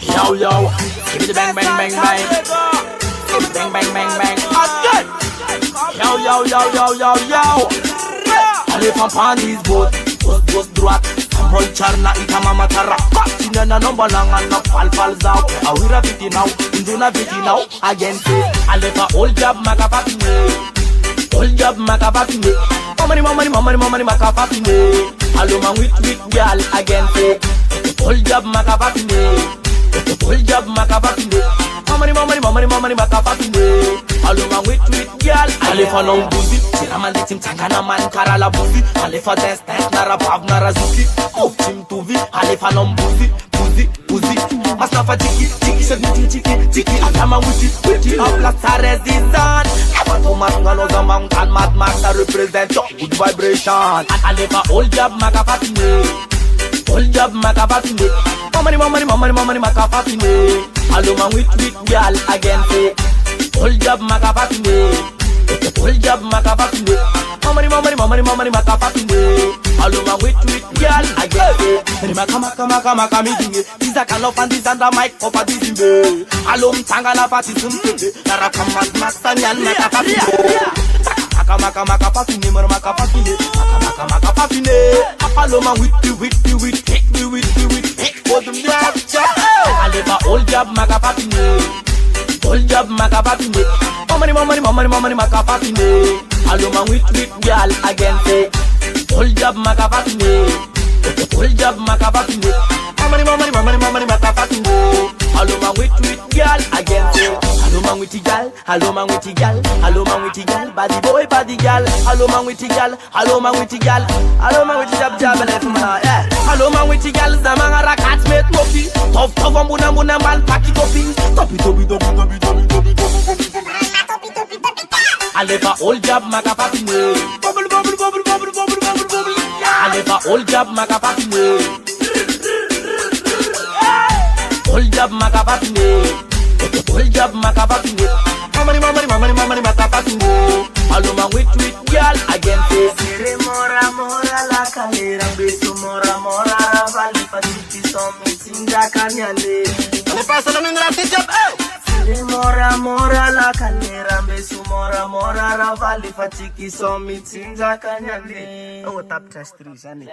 Yo yo, give me the bang bang bang bang. Bang bang bang bang. Yo yo yo yo yo yo. Allez pampan this boat, boat droite. Samol charna ita mama tara. Tina na nomba langan na pal zao. Awira viti now, induna viti now. Again say, allez pa old job maka fafiny. Old job maka fafiny. Momani maka fafiny. Allo man with girl again say, old job maka fafiny. Old job maka fafiny. Momani maka fafiny. Allo man with girl. Allez fa non buzi. Siraman di tim tangana man karala buzi. Allez fa dance nara bav nara zuki. Oh tim tuvi. Allez fa non buzi. Masnafa tiki tiki. Atama witi Aplasta resistance. Thomas ngano za mountain Mad Max a represent good vibration. Allez fa old job maka fafiny. Old job maka fafiny. Momani maka fafiny. Allo man with girl again say, old job maka fafiny. Old job maka fafiny. Momani maka fafiny. Allo man with girl again say, maka meeting. Tiza kalopan tizanda mic opa tizimbe. Allo mtanga na pati sumpe. Nara kamat mastanyan maka fafiny. Maka fafiny, maka fafiny. Maka fafiny. Allo man with for the match. Allez pa old job maka fafiny. Old job maka fafiny. Momani maka fafiny. Allo man with girl again say, old job maka fafiny. Old job maka fafiny. Momani maka fafiny. Allo man with girl again say, allo man with girl. Allo man with girl. Allo man with girl. Body boy body girl. Allo man with girl. Allo man with girl. Allo man with job left man. Yeah. Allo man with girl. Zamanga rakat met mofi. Tof mbuna mal paki topi. Topi. Allez pa old job maka fafiny. Bubble. Allez pa old job maka fafiny. Old job maka fafiny. Old job maka fafiny. Momani maka fafiny. Allo man with girl again say, sere mora la kalera beso mora vali fatiki somi tinga kanyale. Ale pasa la nindra tijab. Sere mora la kalera beso mora vali fatiki somi tinga kanyale. Oh tap test 3 sani.